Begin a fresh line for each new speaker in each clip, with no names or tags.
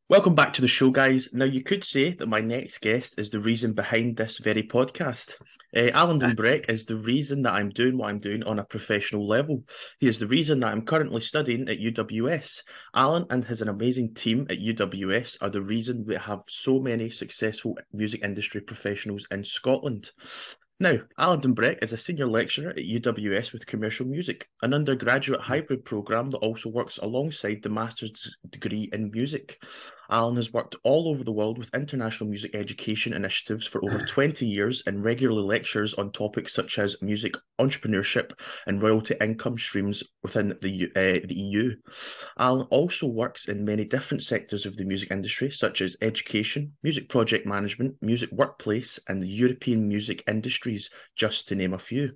Welcome back to the show, guys. Now, you could say that my next guest is the reason behind this very podcast. Allan Dumbreck is the reason that I'm doing what I'm doing on a professional level. He is the reason that I'm currently studying at UWS. Allan and his an amazing team at UWS are the reason we have so many successful music industry professionals in Scotland. Now, Allan Dumbreck is a senior lecturer at UWS with commercial music, an undergraduate hybrid programme that also works alongside the master's degree in music. Allan has worked all over the world with international music education initiatives for over 20 years and regularly lectures on topics such as music entrepreneurship and royalty income streams within the EU. Allan also works in many different sectors of the music industry, such as education, music project management, music workplace, and the European music industries, just to name a few.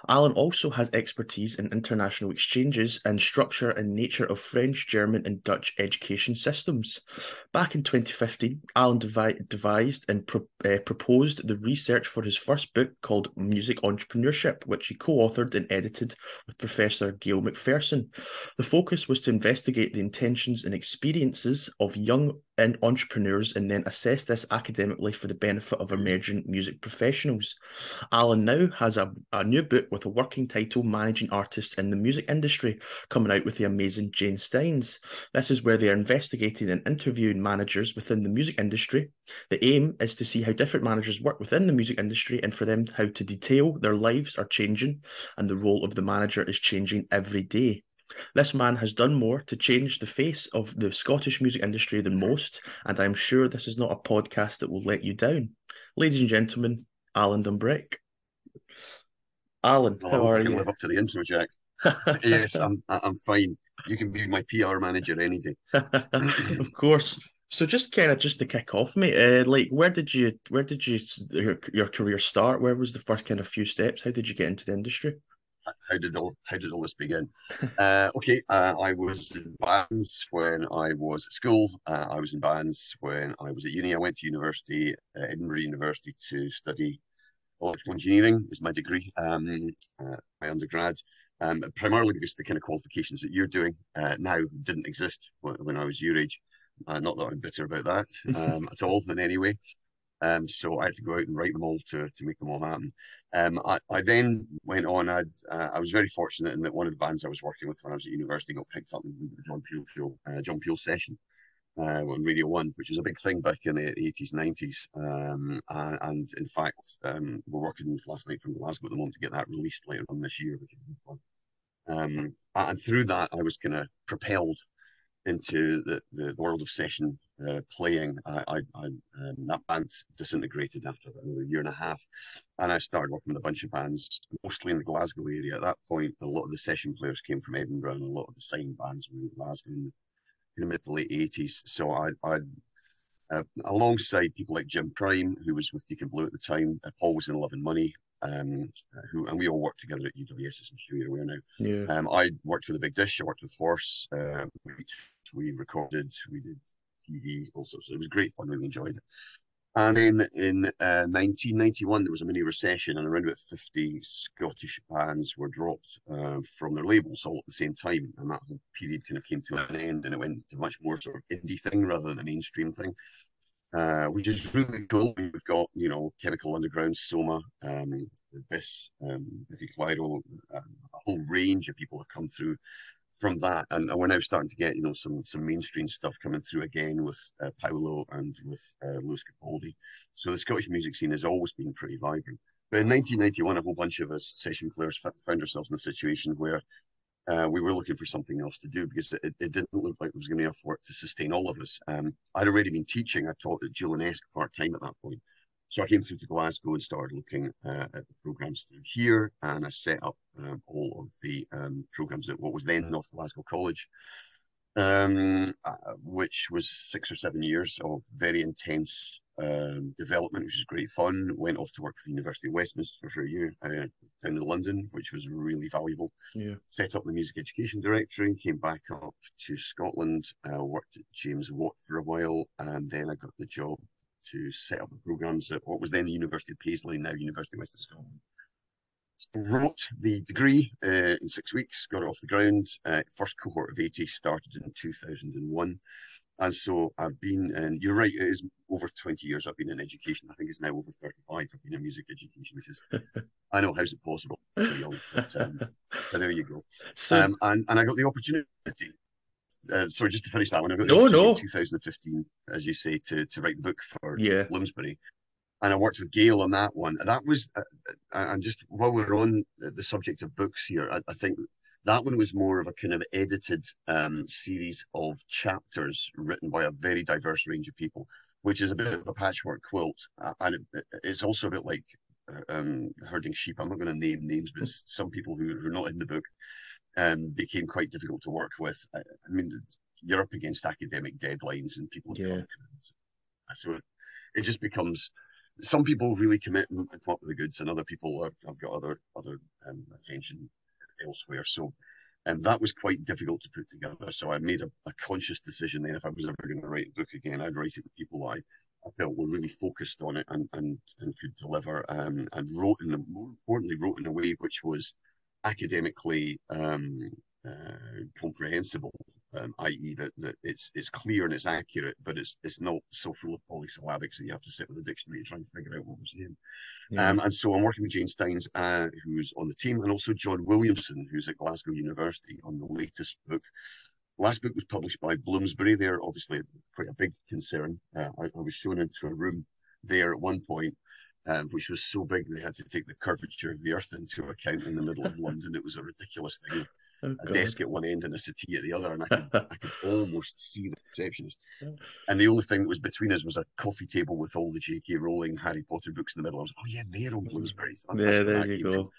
Allan also has expertise in international exchanges and structure and nature of French, German, and Dutch education systems. Back in 2015, Allan devised and proposed the research for his first book called Music Entrepreneurship, which he co-authored and edited with Professor Gail McPherson. The focus was to investigate the intentions and experiences of young and entrepreneurs and then assess this academically for the benefit of emerging music professionals. Allan now has a new book with a working title, Managing Artists in the Music Industry, coming out with the amazing Jane Steins. This is where they are investigating and interviewing managers within the music industry. The aim is to see how different managers work within the music industry and for them how to detail their lives are changing and the role of the manager is changing every day. This man has done more to change the face of the Scottish music industry than most, and I'm sure this is not a podcast that will let you down. Ladies and gentlemen, Allan Dumbreck. Allan,
Well, I
how
hope I
are
can
you?
live up to the intro, Jack. Yes, I'm fine. You can be my PR manager any day.
Of course. So just to kick off, mate, like where did you your career start? Where was the first kind of few steps? How did you get into the industry?
How did all this begin? I was in bands when I was at school. I was in bands when I was at uni. I went to university, Edinburgh University, to study electrical engineering is my degree, my undergrad. Primarily because the kind of qualifications that you're doing now didn't exist when I was your age. Not that I'm bitter about that at all in any way. So I had to go out and write them all to make them all happen. I then went on. I was very fortunate in that one of the bands I was working with when I was at university got picked up in the John Peel show, John Peel session on Radio One, which was a big thing back in the 80s, 90s. And in fact, we're working last night from Glasgow at the moment to get that released later on this year, which is fun. And through that, I was kind of propelled into the world of session playing. That band disintegrated after another year and a half, and I started working with a bunch of bands, mostly in the Glasgow area. At that point, a lot of the session players came from Edinburgh, and a lot of the signed bands were in Glasgow in the mid to late 80s. So alongside people like Jim Prime, who was with Deacon Blue at the time, Paul was in Love and Money, and we all worked together at UWS, as I'm sure you're aware now.
Yeah.
I worked with a Big Dish, I worked with Horse, we recorded, we did TV, all sorts. It was great fun, really enjoyed it. And then in 1991, there was a mini recession, and around about 50 Scottish bands were dropped from their labels all at the same time. And that whole period kind of came to an end, and it went to much more sort of indie thing rather than a mainstream thing, which is really cool. We've got, Chemical Underground, Soma, Abyss, Biffy Clyro, a whole range of people have come through from that, and we're now starting to get some mainstream stuff coming through again with Paolo and with Lewis Capaldi. So the Scottish music scene has always been pretty vibrant. But in 1991, a whole bunch of us session players found ourselves in a situation where we were looking for something else to do because it didn't look like there was going to be enough work to sustain all of us. I'd already been teaching. I taught at Julianesque part-time at that point. So I came through to Glasgow and started looking at the programs through here, and I set up all of the programs at what was then North Glasgow College, which was 6 or 7 years of very intense development, which was great fun. Went off to work for the University of Westminster for a year down in London, which was really valuable.
Yeah.
Set up the Music Education Directory, came back up to Scotland, worked at James Watt for a while, and then I got the job to set up the programs at what was then the University of Paisley, now University of West of Scotland. Wrote the degree in 6 weeks, got it off the ground. First cohort of 80 started in 2001. And so I've been, and you're right, it is over 20 years I've been in education. I think it's now over 35 I've been in music education, which is, I know, how's it possible? So young, but there you go.
So
And I got the opportunity, sorry, just to finish that one, I got the
no,
opportunity in
no,
2015, as you say, to write the book for
yeah,
Bloomsbury. And I worked with Gail on that one. And that was, and just while we're on the subject of books here, I think that one was more of a kind of edited series of chapters written by a very diverse range of people, which is a bit of a patchwork quilt. And it's also a bit like herding sheep. I'm not going to name names, but some people who are not in the book became quite difficult to work with. I mean, you're up against academic deadlines and people have got
yeah,
other commitments. So it just becomes some people really commit and come up with the goods, and other people have got other attention elsewhere. So, and that was quite difficult to put together. So I made a conscious decision then, if I was ever going to write a book again, I'd write it with people I felt were really focused on it and could deliver, and wrote in, more importantly, wrote in a way which was academically comprehensible, i.e., that it's clear and it's accurate, but it's not so full of polysyllabics that you have to sit with a dictionary and try and figure out what we're saying.
yeah,
And so I'm working with Jane Steins, who's on the team, and also John Williamson, who's at Glasgow University on the latest book. Last book was published by Bloomsbury. They're obviously quite a big concern. I was shown into a room there at one point, which was so big they had to take the curvature of the earth into account in the middle of London. It was a ridiculous thing.
oh
A
God.
desk at one end and a settee at the other, and I could almost see the receptionist. And the only thing that was between us was a coffee table with all the J.K. Rowling Harry Potter books in the middle. I was, oh yeah, they're on Bloomsbury. So
Yeah,
that's where
there
that
you
came from.
go.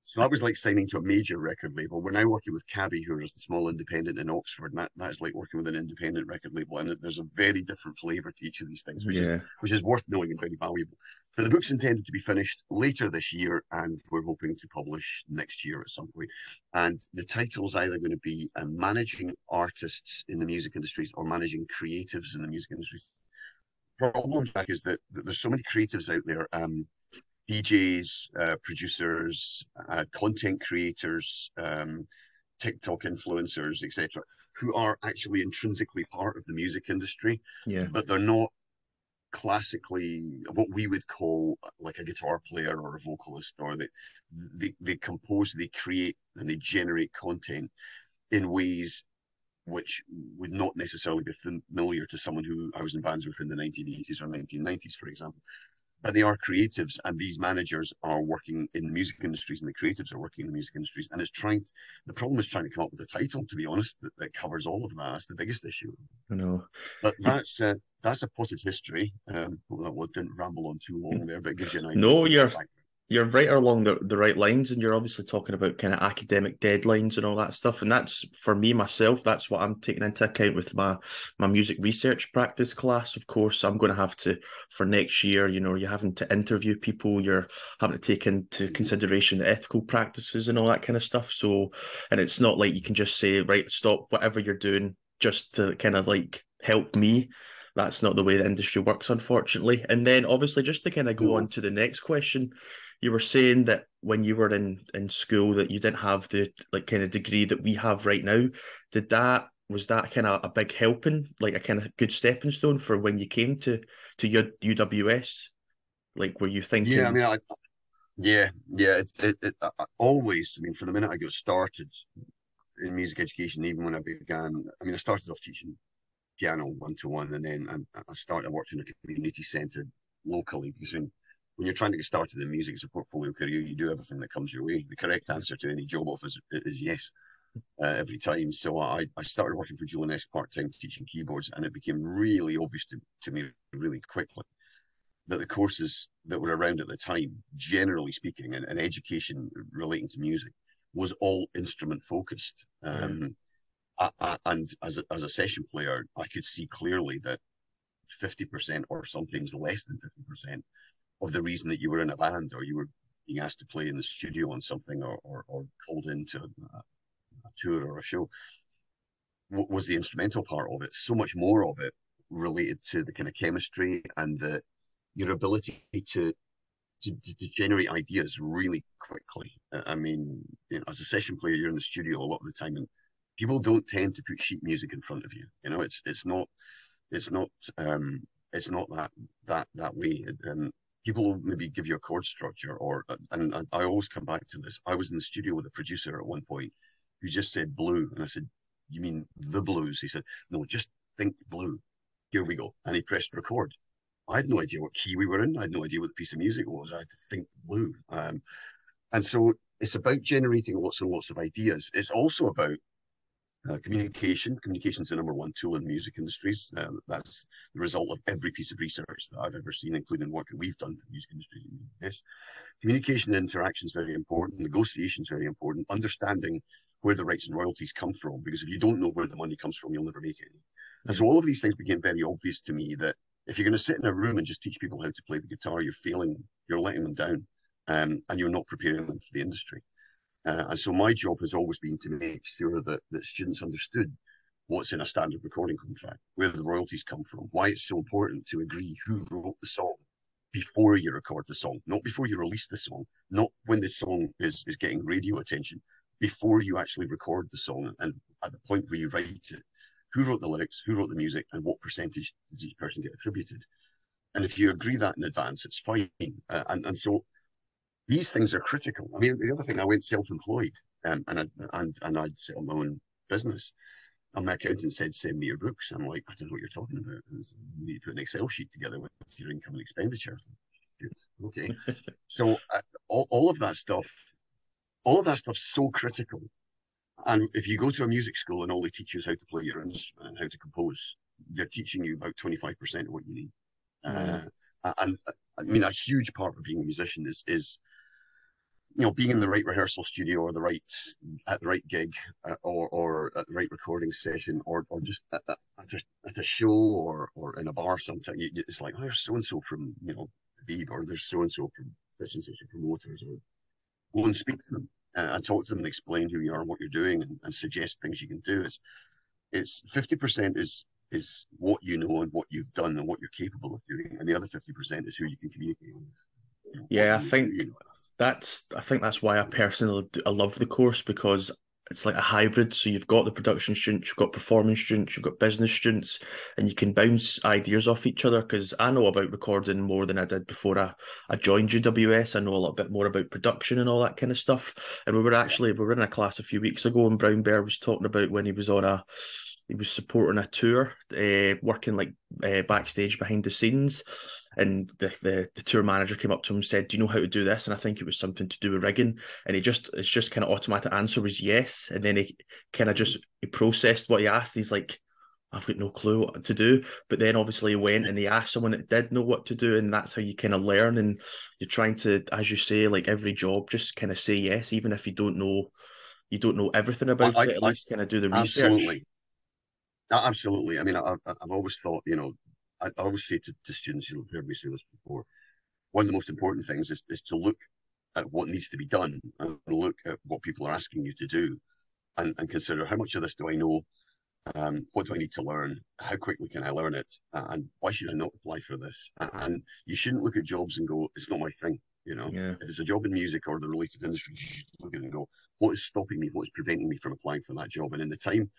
So that was like signing to a major record label. We're now working with Cabby, who is the small independent in Oxford, and that's like working with an independent record label. And there's a very different flavour to each of these things,
Yeah,
which is worth knowing and very valuable. But the book's intended to be finished later this year, and we're hoping to publish next year at some point. And the title's either going to be Managing Artists in the Music Industries or Managing Creatives in the Music Industries. The problem, Jack, is that there's so many creatives out there. DJs, producers, content creators, TikTok influencers, etc., who are actually intrinsically part of the music industry,
yeah,
but they're not classically what we would call like a guitar player or a vocalist, or they compose, they create, and they generate content in ways which would not necessarily be familiar to someone who I was in bands with in the 1980s or 1990s, for example. But they are creatives, and these managers are working in the music industries, and the creatives are working in the music industries. And the problem is trying to come up with a title, to be honest, that covers all of that. That's the biggest issue.
I know.
But that's a potted history. Well, that didn't ramble on too long there, but it gives you an idea of
No,
a bit of my background.
you're right along the right lines, and you're obviously talking about kind of academic deadlines and all that stuff. And that's for me myself, that's what I'm taking into account with my music research practice class. Of course, I'm going to have to for next year. You know, you're having to interview people, you're having to take into
Mm-hmm.
consideration the ethical practices and all that kind of stuff. So, and it's not like you can just say, right, stop whatever you're doing just to kind of like help me. That's not the way the industry works, unfortunately. And then obviously just to kind of go on
No,
to the next question, you were saying that when you were in school that you didn't have the like kind of degree that we have right now. Did that was that kind of a big helping, like a kind of good stepping stone for when you came to UWS? Like were you
yeah, I
thinking,
mean, yeah. Always. I mean, from the minute I got started in music education, even when I began, I mean, I started off teaching piano one to one, and then I worked in a community centre locally, because when you're trying to get started in music as a portfolio career, you do everything that comes your way. The correct answer to any job offer is yes, every time. So I started working for Julian S part time teaching keyboards, and it became really obvious to me really quickly that the courses that were around at the time, generally speaking, and education relating to music, was all instrument focused.
yeah,
And as a session player, I could see clearly that 50% or sometimes less than 50% of the reason that you were in a band or you were being asked to play in the studio on something, or called into a tour or a show, was the instrumental part of it. So much more of it related to the kind of chemistry and your ability to generate ideas really quickly. I mean, as a session player, you're in the studio a lot of the time, and people don't tend to put sheet music in front of you. You know, it's not it's not that way. People will maybe give you a chord structure, or and I always come back to this. I was in the studio with a producer at one point who just said blue, and I said, "You mean the blues?" He said, "No, just think blue. Here we go." And he pressed record. I had no idea what key we were in. I had no idea what the piece of music was. I had to think blue. And so it's about generating lots and lots of ideas. It's also about communication. Communication is the number one tool in music industries. That's the result of every piece of research that I've ever seen, including work that we've done for the music industry. Yes, communication and interaction is very important. Negotiation is very important. Understanding where the rights and royalties come from, because if you don't know where the money comes from, you'll never make any. And so all of these things became very obvious to me that if you're going to sit in a room and just teach people how to play the guitar, you're failing, you're letting them down, and you're not preparing them for the industry. And so my job has always been to make sure that students understood what's in a standard recording contract, where the royalties come from, why it's so important to agree who wrote the song before you record the song, not before you release the song, not when the song is getting radio attention, before you actually record the song and at the point where you write it, who wrote the lyrics, who wrote the music, and what percentage does each person get attributed. And if you agree that in advance, it's fine. And so these things are critical. I mean, the other thing, I went self-employed, and I'd set up my own business. And my accountant said, "Send me your books." I'm like, "I don't know what you're talking about. You need to put an Excel sheet together with your income and expenditure." Okay, so all of that stuff, all of that stuff's so critical. And if you go to a music school and all they teach you is how to play your instrument and how to compose, they're teaching you about 25% of what you need.
Mm.
And I mean, a huge part of being a musician is being in the right rehearsal studio or at the right gig, or at the right recording session, or just at a show, or in a bar. Sometimes it's like, oh, there's so and so from Beeb, or there's so and so from such and such a promoters, or go and speak to them and talk to them and explain who you are and what you're doing, and suggest things you can do. It's 50% is what you know and what you've done and what you're capable of doing, and the other 50% is who you can communicate with. What
Yeah, I
you need to do,
think that's why I love the course, because it's like a hybrid. So you've got the production students, you've got performance students, you've got business students, and you can bounce ideas off each other. Because I know about recording more than I did before I joined UWS. I know a little bit more about production and all that kind of stuff. And we were in a class a few weeks ago, and Brown Bear was talking about when he was supporting a tour, working like backstage behind the scenes, and the tour manager came up to him and said, "Do you know how to do this?" And I think it was something to do with rigging. And it's just kind of automatic answer was yes. And then he kind of just he processed what he asked. He's like, "I've got no clue what to do." But then obviously he went and he asked someone that did know what to do, and that's how you kind of learn. And you're trying to, as you say, like every job, just kind of say yes, even if you don't know everything about it. At
I
least kind of do the research.
absolutely, absolutely. I mean, I've always thought, I always say to students, you've heard me say this before. One of the most important things is to look at what needs to be done, and look at what people are asking you to do, and consider, how much of this do I know? What do I need to learn? How quickly can I learn it? And why should I not apply for this? And you shouldn't look at jobs and go, "It's not my thing."
Yeah,
If it's a job in music or the related industry, you should look at it and go, "What is stopping me? What is preventing me from applying for that job?" And in the time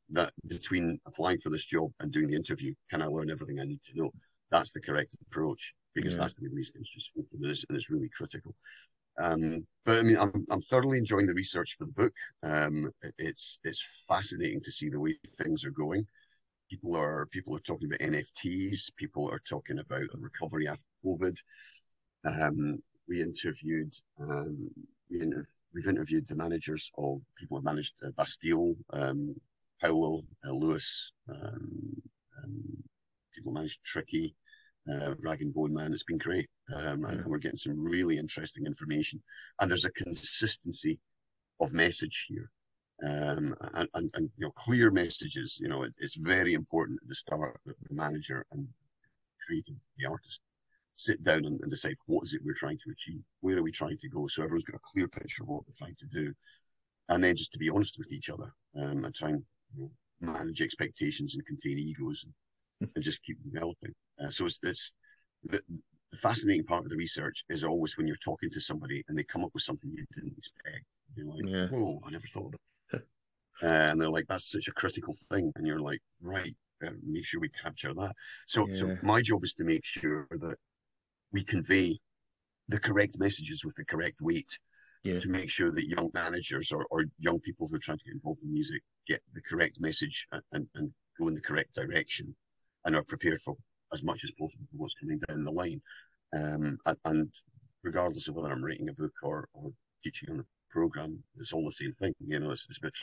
that between applying for this job and doing the interview, can I learn everything I need to know? That's the correct approach, because
yeah.
that's the way the music industry is focused, and it's really critical. But I mean, I'm thoroughly enjoying the research for the book. It's fascinating to see the way things are going. People are talking about NFTs. People are talking about a recovery after COVID. We interviewed we've interviewed the managers of people who managed Bastille, Paulo, Lewis, people managed Tricky, Rag and Bone Man. It's been great, and we're getting some really interesting information. And there's a consistency of message here, and clear messages. It's very important at the start that the manager and creative, the artist, sit down and decide, what is it we're trying to achieve, where are we trying to go, so everyone's got a clear picture of what we're trying to do, and then just to be honest with each other, and try and manage expectations and contain egos, and just keep developing. So it's the fascinating part of the research is always when you're talking to somebody and they come up with something you didn't expect. You're like,
Yeah.
"Whoa, I never thought of that." And they're like, that's such a critical thing. And you're like, right, make sure we capture that. So
Yeah,
my job is to make sure that we convey the correct messages with the correct weight
yeah,
to make sure that young managers or young people who are trying to get involved in music get the correct message and go in the correct direction and are prepared for as much as possible for what's coming down the line. And regardless of whether I'm writing a book or teaching on the program, it's all the same thing. It's about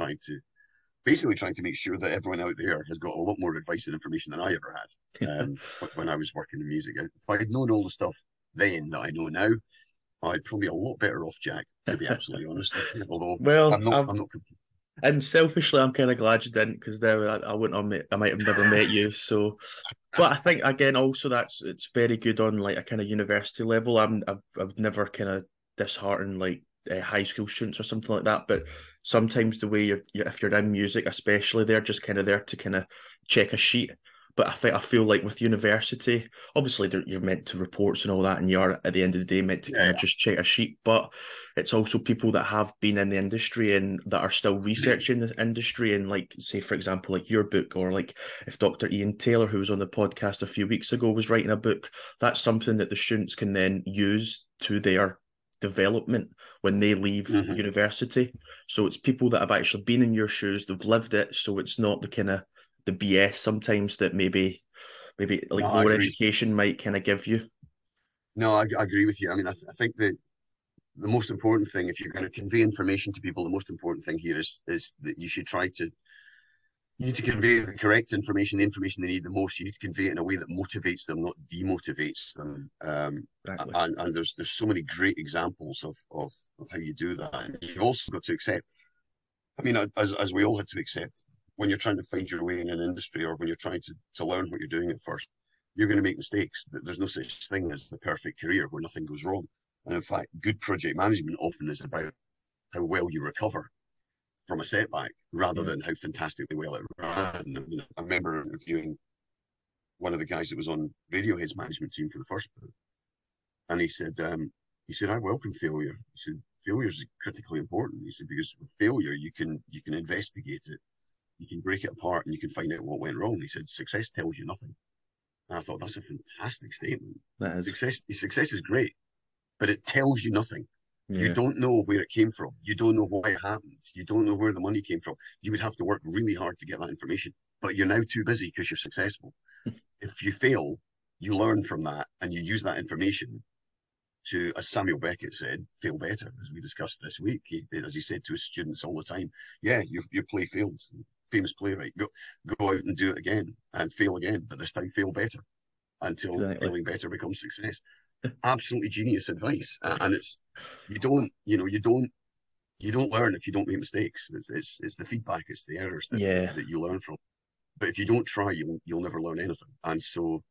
basically trying to make sure that everyone out there has got a lot more advice and information than I ever had when I was working in music. If I'd known all the stuff then that I know now, I'd probably be a lot better off, Jack, to be absolutely honest with you. Although
well,
I'm not, I'm not.
and selfishly, I'm kind of glad you didn't, because there I wouldn't have I might have never met you. So, but I think again, also it's very good on like a kind of university level. I've never kind of disheartened like high school students or something like that. But sometimes the way you're if you're in music, especially, they're just kind of there to kind of check a sheet. But I feel like with university, obviously you're meant to reports and all that, and you are at the end of the day meant to
Yeah,
kind of
yeah.
just check a sheet. But it's also people that have been in the industry and that are still researching the industry. And like, say, for example, like your book, or like if Dr. Ian Taylor, who was on the podcast a few weeks ago, was writing a book, that's something that the students can then use to their development when they leave
Mm-hmm.
university. So it's people that have actually been in your shoes, they've lived it. So it's not the kind of the BS sometimes that maybe
No,
like
I
lower
agree.
education might kind of give you.
No, I agree with you. I mean, I think that the most important thing, if you're going to convey information to people, the most important thing here is that you need to convey the correct information, the information they need the most. You need to convey it in a way that motivates them, not demotivates them.
Exactly.
And there's so many great examples of how you do that. And you've also got to accept. I mean, as we all had to accept, when you're trying to find your way in an industry or when you're trying to learn what you're doing at first, you're going to make mistakes. There's no such thing as the perfect career where nothing goes wrong. And in fact, good project management often is about how well you recover from a setback rather
Yeah.
than how fantastically well it ran. I remember interviewing one of the guys that was on Radiohead's management team for the first book, and he said, I welcome failure. He said, failure is critically important. He said, because with failure, you can investigate it, you can break it apart, and you can find out what went wrong. He said, success tells you nothing. And I thought that's a fantastic statement.
That is.
Success is great, but it tells you nothing. You
Yeah.
don't know where it came from. You don't know why it happened. You don't know where the money came from. You would have to work really hard to get that information, but you're now too busy because you're successful. If you fail, you learn from that and you use that information to, as Samuel Beckett said, fail better, as we discussed this week. As he said to his students all the time, yeah, your play failed. Famous playwright. Go out and do it again and fail again, but this time fail better until
Exactly.
failing better becomes success. Absolutely genius advice. And it's you don't you know you don't learn if you don't make mistakes. It's the feedback, it's the errors
Yeah.
that you learn from. But if you don't try, you'll never learn anything. And so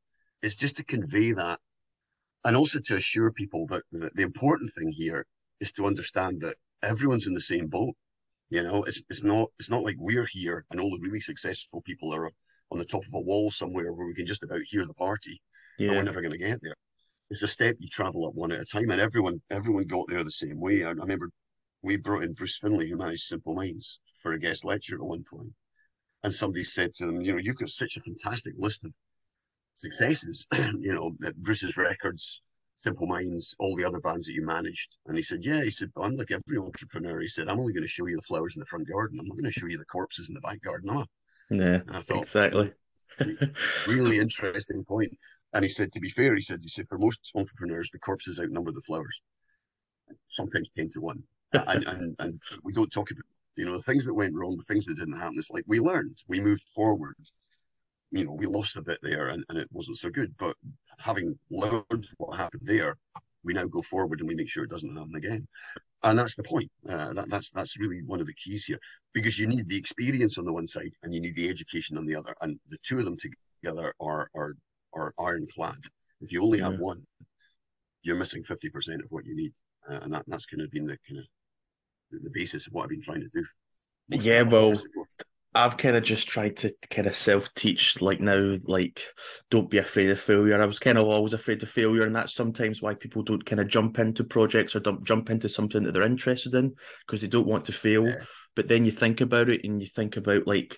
it's just to convey that, and also to assure people that the important thing here is to understand that everyone's in the same boat. It's not like we're here and all the really successful people are on the top of a wall somewhere where we can just about hear the party, and we're
Yeah.
never going to get there. It's a step you travel up one at a time, and everyone got there the same way. I remember we brought in Bruce Finley, who managed Simple Minds, for a guest lecture at one point, and somebody said to them, you've got such a fantastic list of successes, Bruce's records, Simple Minds, all the other bands that you managed. And he said, yeah, he said, I'm like every entrepreneur. He said, I'm only going to show you the flowers in the front garden. I'm not going to show you the corpses in the back garden. No.
Yeah.
And I thought,
Exactly.
really interesting point. And he said, to be fair, he said, for most entrepreneurs, the corpses outnumber the flowers, sometimes 10 to 1. And we don't talk about, the things that went wrong, the things that didn't happen. It's like we learned, we moved forward. We lost a bit there and it wasn't so good. But having learned what happened there, we now go forward and we make sure it doesn't happen again. And that's the point. That's really one of the keys here, because you need the experience on the one side and you need the education on the other, and the two of them together are ironclad. If you only have
Yeah.
one, you're missing 50% of what you need, and that's kind of been the kind of the basis of what I've been trying to do most of
Yeah,
my life, I
well,
suppose.
I've kind of just tried to kind of self-teach, like now, like don't be afraid of failure. I was kind of always afraid of failure, and that's sometimes why people don't kind of jump into projects or don't jump into something that they're interested in, because they don't want to fail.
Yeah,
But then you think about it and you think about like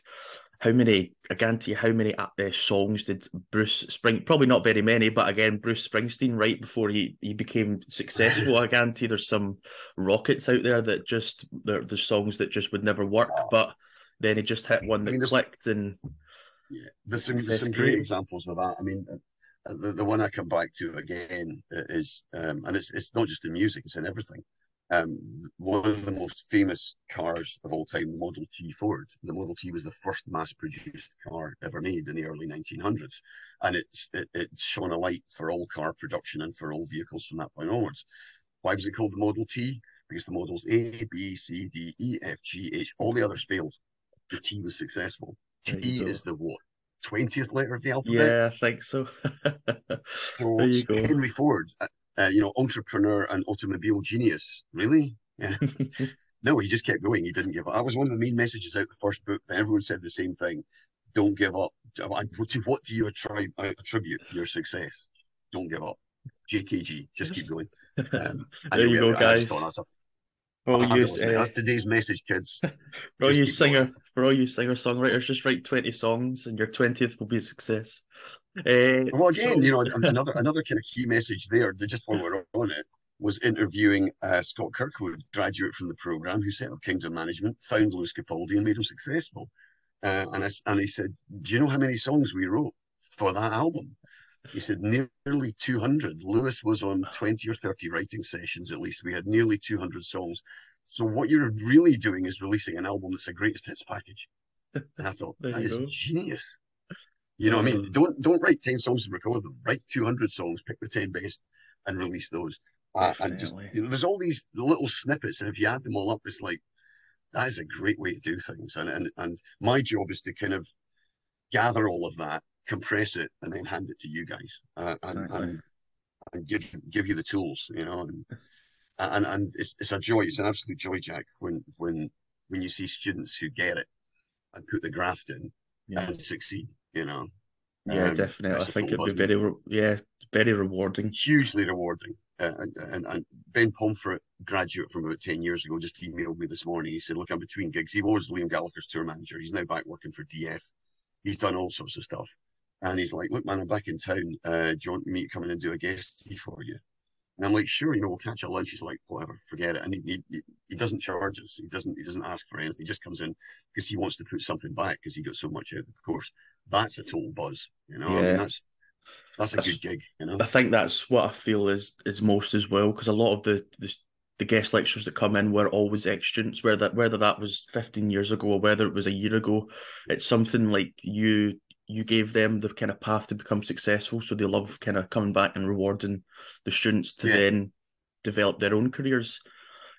how many, I guarantee you, how many songs did Bruce Spring, probably not very many, but again, Bruce Springsteen, right before he became successful, I guarantee there's some rockets out there that just, there's songs that just would never work,
Oh,
but then he just hit one
I mean,
that clicked and
yeah, there's
success
some great
created.
examples of that. I mean, the one I come back to again is, and it's not just in music; it's in everything. One of the most famous cars of all time, the Model T Ford. The Model T was the first mass-produced car ever made in the early 1900s, and it shone a light for all car production and for all vehicles from that point onwards. Why was it called the Model T? Because the models A, B, C, D, E, F, G, H, all the others failed. The T was successful.
There you
T
go.
is the what? 20th letter of the alphabet.
Yeah, I think so. There
So,
you
so
go.
Henry Ford, entrepreneur and automobile genius. Really? Yeah. No, he just kept going. He didn't give up. That was one of the main messages out the first book. Everyone said the same thing. Don't give up. To what do you attribute your success? Don't give up. JKG, just keep going.
There you go,
And I just thought
guys.
that's a
For all you
fabulous. That's today's message, kids.
for all
Just
you
keep going.
singer songwriters, just write 20 songs and your 20th will be a success.
Well, again,
So
another kind of key message there, just while we're on it, was interviewing Scott Kirkwood, graduate from the program, who set up Kingdom Management, found Lewis Capaldi, and made him successful. And he said, "Do you know how many songs we wrote for that album?" He said, "Nearly 200. Lewis was on 20 or 30 writing sessions at least. We had nearly 200 songs. So what you're really doing is releasing an album that's a greatest hits package." And I thought,
there
that
you
is
go.
genius. You know what I
Uh,
mean? Don't write 10 songs and record them. Write 200 songs, pick the 10 best and release those. And just,
Definitely.
there's all these little snippets. And if you add them all up, it's like, that is a great way to do things. And my job is to kind of gather all of that, compress it, and then hand it to you guys,
Exactly.
and give you the tools, and it's a joy. It's an absolute joy, Jack, when you see students who get it and put the graft in
Yeah.
and succeed,
Yeah, definitely. I
It's a
think
total
it'd be
buzz, mate.
very rewarding.
Hugely rewarding. And Ben Pomfret, graduate from about 10 years ago, just emailed me this morning. He said, "Look, I'm between gigs." He was Liam Gallagher's tour manager. He's now back working for DF. He's done all sorts of stuff. And he's like, "Look, man, I'm back in town. Do you want me to come in and do a guest for you?" And I'm like, "Sure, we'll catch a lunch." He's like, "Whatever, forget it." And he doesn't charge us. He doesn't ask for anything. He just comes in because he wants to put something back because he got so much out of the course. That's a total buzz. I mean,
Yeah.
that's a good
That's
gig.
I think that's what I feel is most as well, because a lot of the guest lectures that come in were always ex students, whether that was 15 years ago or whether it was a year ago. It's something like you gave them the kind of path to become successful, so they love kind of coming back and rewarding the students to
Yeah,
then develop their own careers,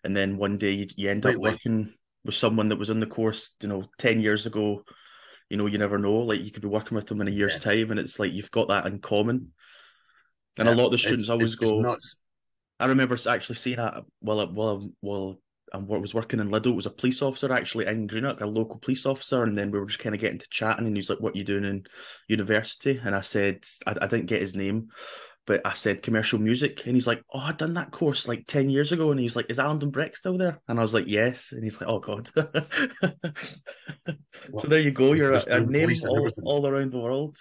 and then one day you end up
completely.
working with someone that was in the course, 10 years ago. You never know. Like you could be working with them in a year's
Yeah,
time, and it's like you've got that in common. And a
yeah.
lot of the students
It's
always
it's just
go.
nuts.
I remember actually seeing that while I was working in Lidl. It was a police officer actually in Greenock, a local police officer, and then we were just kind of getting to chatting, and he's like, "What are you doing in university?" And I said, I didn't get his name, but I said commercial music, and he's like, "Oh, I'd done that course like 10 years ago," and he's like, "Is Allan Dumbreck still there?" And I was like, "Yes," and he's like, "Oh God." So
Well,
there you go. You're
there's
a
the
name
police and everything.
all around the world.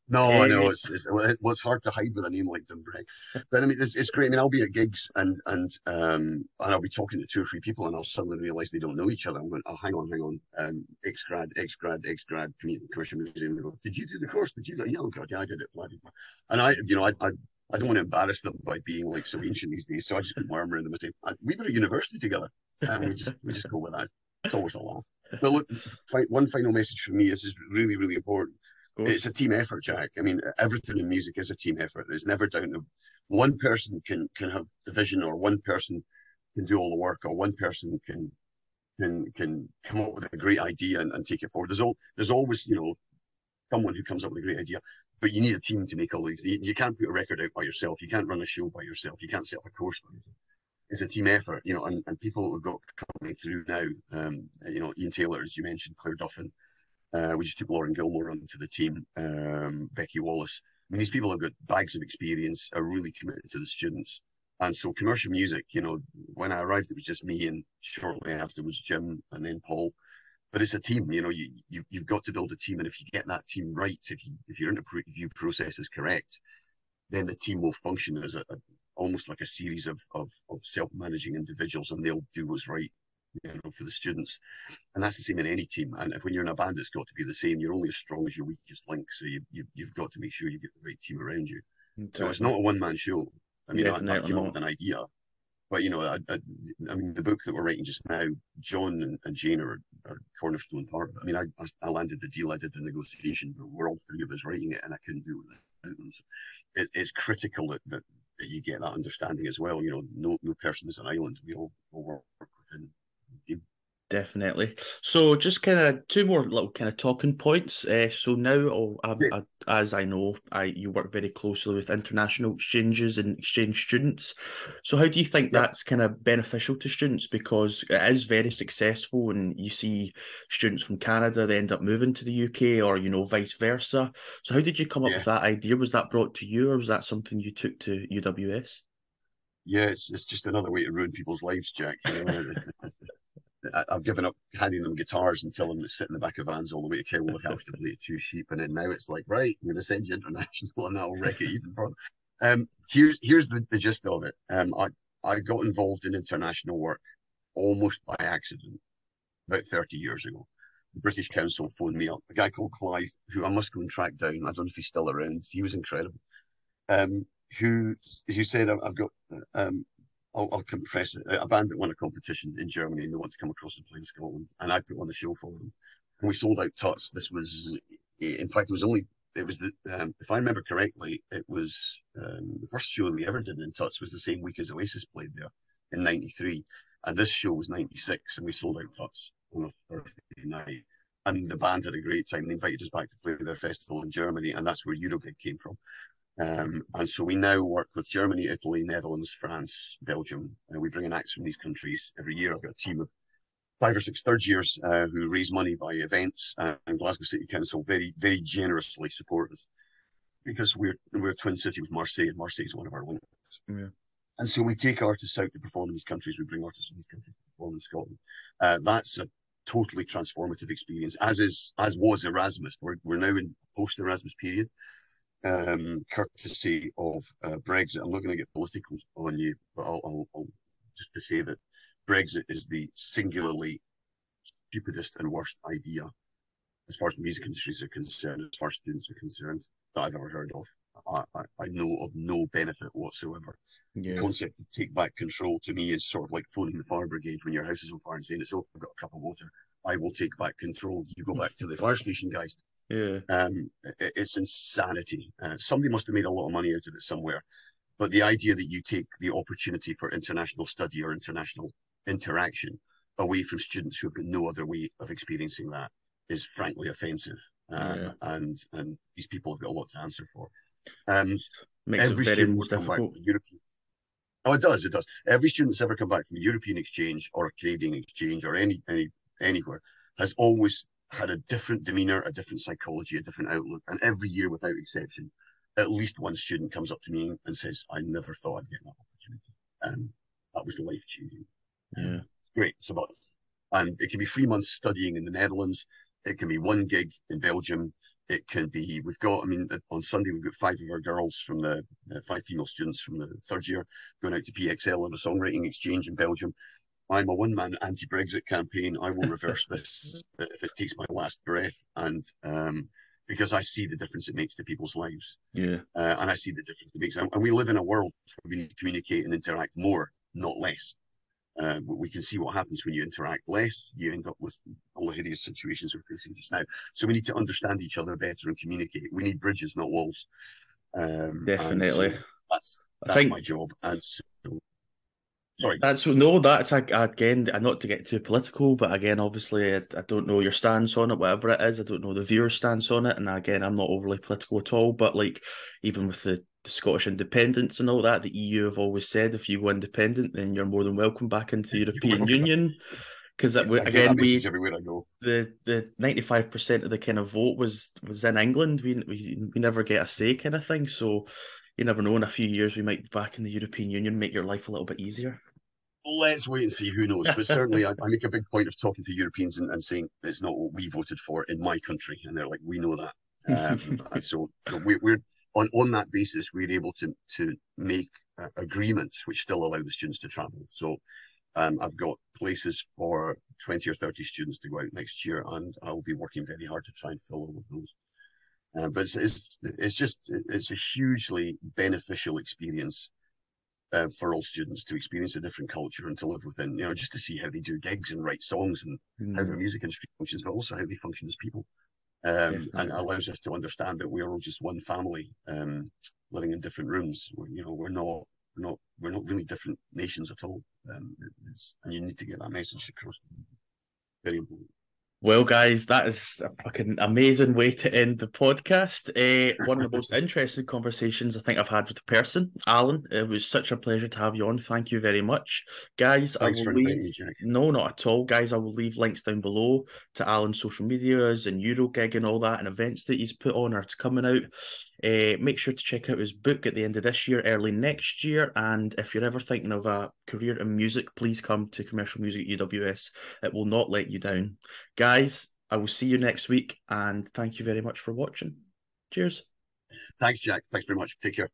No, I know
Uh,
it's hard to hide with a name like Dumbreck, but I mean it's great. I mean I'll be at gigs and I'll be talking to two or three people and I'll suddenly realise they don't know each other. I'm going, "Oh, hang on, ex grad, commercial museum." They go, "Did you do the course? Did you do?" "Yeah, oh God, yeah, I did it." Bloody. And I don't want to embarrass them by being like so ancient these days, so I just murmur in them and say, "We were at university together," and we just go with that. It's always a laugh. But look, one final message from me. This is really really important.
of
It's
course.
a team effort, Jack. I mean, everything in music is a team effort. It's never down to one person can have the vision, or one person can do all the work, or one person can come up with a great idea and take it forward. There's always someone who comes up with a great idea, but you need a team to make all these. You can't put a record out by yourself. You can't run a show by yourself. You can't set up a course by yourself. It's a team effort, and people have got coming through now. Ian Taylor, as you mentioned, Claire Duffin. We just took Lauren Gilmore onto the team, Becky Wallace. I mean, these people have got bags of experience, are really committed to the students, And so commercial music, when I arrived, it was just me, and shortly after was Jim and then Paul. But it's a team, you've got to build a team. And if you get that team right, if your interview process is correct, then the team will function as almost like a series of self-managing individuals, and they'll do what's right, for the students. And that's the same in any team. And when you're in a band, it's got to be the same. You're only as strong as your weakest link. So you've got to make sure you get the right team around you. So it's
Exactly.
not a one-man show. I mean, I
Definitely
came up with
not.
an idea, but I mean, the book that we're writing just now, John and Jane are cornerstone part of it. I mean, I landed the deal, I did the negotiation, but we're all three of us writing it, and I couldn't do it without them. So it's critical that you get that understanding as well. No person is an island. We all work within a team.
Definitely. So, just kind of two more little kind of talking points. So now,
Yeah,
as I know, you work very closely with international exchanges and exchange students. So, how do you think
yep,
that's kind of beneficial to students? Because it is very successful, and you see students from Canada they end up moving to the UK, or vice versa. So, how did you come up with
yeah,
that idea? Was that brought to you, or was that something you took to UWS?
yeah. It's just another way to ruin people's lives, Jack. I've given up handing them guitars and telling them to sit in the back of vans all the way to Kyle look after the two sheep, and then now it's like, right, I'm going to send you international, and that'll wreck it even further. Here's the gist of it. I got involved in international work almost by accident about 30 years ago. The British Council phoned me up. A guy called Clive, who I must go and track down. I don't know if he's still around. He was incredible. Um, who said, I've got I'll compress it. A band that won a competition in Germany and they want to come across and play in Scotland, and I put on the show for them. And we sold out Tuts. This was, in fact, it was the if I remember correctly, it was the first show we ever did in Tuts was the same week as Oasis played there in '93, and this show was '96, and we sold out Tuts on a Thursday night. And the band had a great time. They invited us back to play their festival in Germany, and that's where Eurogig came from. And so we now work with Germany, Italy, Netherlands, France, Belgium. We bring in acts from these countries every year. I've got a team of 5 or 6 third years who raise money by events, and Glasgow City Council very, very generously support us because we're a twin city with Marseille, and Marseille is one of our links.
Yeah.
And so we take artists out to perform in these countries. We bring artists from these countries to perform in Scotland. That's a totally transformative experience, as was Erasmus. We're now in post Erasmus period, courtesy of Brexit. I'm not going to get political on you, but I'll just to say that Brexit is the singularly stupidest and worst idea as far as music industries are concerned, as far as students are concerned, that I've ever heard of. I know of no benefit whatsoever. The
Yeah.
concept of take back control to me is sort of like phoning the fire brigade when your house is on fire and saying, "It's oh, I've got a cup of water. I will take back control. You go back to the fire station, guys."
Yeah.
It's insanity. Somebody must have made a lot of money out of it somewhere. But the idea that you take the opportunity for international study or international interaction away from students who have got no other way of experiencing that is frankly offensive.
Yeah.
And these people have got a lot to answer for. Um,
Makes it
every
very
student
more
who's come back
difficult.
from a European, oh, it does, it does. Every student that's ever come back from a European exchange or a Canadian exchange or anywhere has always had a different demeanor, a different psychology, a different outlook. And every year, without exception, at least one student comes up to me and says, "I never thought I'd get that opportunity." And that was life changing.
Yeah.
Great. And it can be 3 months studying in the Netherlands. It can be one gig in Belgium. It can be, I mean, on Sunday, we've got 5 of our girls from 5 female students from the third year going out to PXL on a songwriting exchange in Belgium. I'm a one-man anti-Brexit campaign. I will reverse this if it takes my last breath, and because I see the difference it makes to people's lives,
Yeah.
and I see the difference it makes. And we live in a world where we need to communicate and interact more, not less. We can see what happens when you interact less. You end up with all the hideous situations we're facing just now. So we need to understand each other better and communicate. We need bridges, not walls. And
Definitely.
so that's
I
that's
think
my job. And so, sorry.
that's no, that's like again, not to get too political, but again, obviously, I don't know your stance on it, whatever it is. I don't know the viewer's stance on it, and again, I'm not overly political at all. But like, even with the Scottish independence and all that, the EU have always said if you go independent, then you're more than welcome back into the
You're
European
welcome.
Union. Because
I get that
again,
message everywhere I go.
the 95% of the kind of vote was in England. We never get a say kind of thing. So You never know, in a few years we might be back in the European Union, make your life a little bit easier.
Let's wait and see. Who knows? But certainly, I make a big point of talking to Europeans and saying it's not what we voted for in my country, and they're like, we know that. So we're on that basis, we're able to make agreements which still allow the students to travel. So I've got places for 20 or 30 students to go out next year, and I'll be working very hard to try and fill all of those. But it's a hugely beneficial experience for all students to experience a different culture and to live within, just to see how they do gigs and write songs and how their music industry functions, but also how they function as people. And it allows us to understand that we are all just one family, living in different rooms. We're not really different nations at all. And you need to get that message across. Very important.
Well, guys, that is a fucking amazing way to end the podcast. One of the most interesting conversations I think I've had with a person, Alan. It was such a pleasure to have you on. Thank you very much, guys.
Thanks for inviting me, Jack.
No, not at all, guys. I will leave links down below to Alan's social medias and Eurogig and all that, and events that he's put on or it's coming out. Make sure to check out his book at the end of this year, early next year. And if you're ever thinking of a career in music, please come to Commercial Music UWS. It will not let you down. Guys, I will see you next week, and thank you very much for watching. Cheers.
Thanks, Jack. Thanks very much. Take care.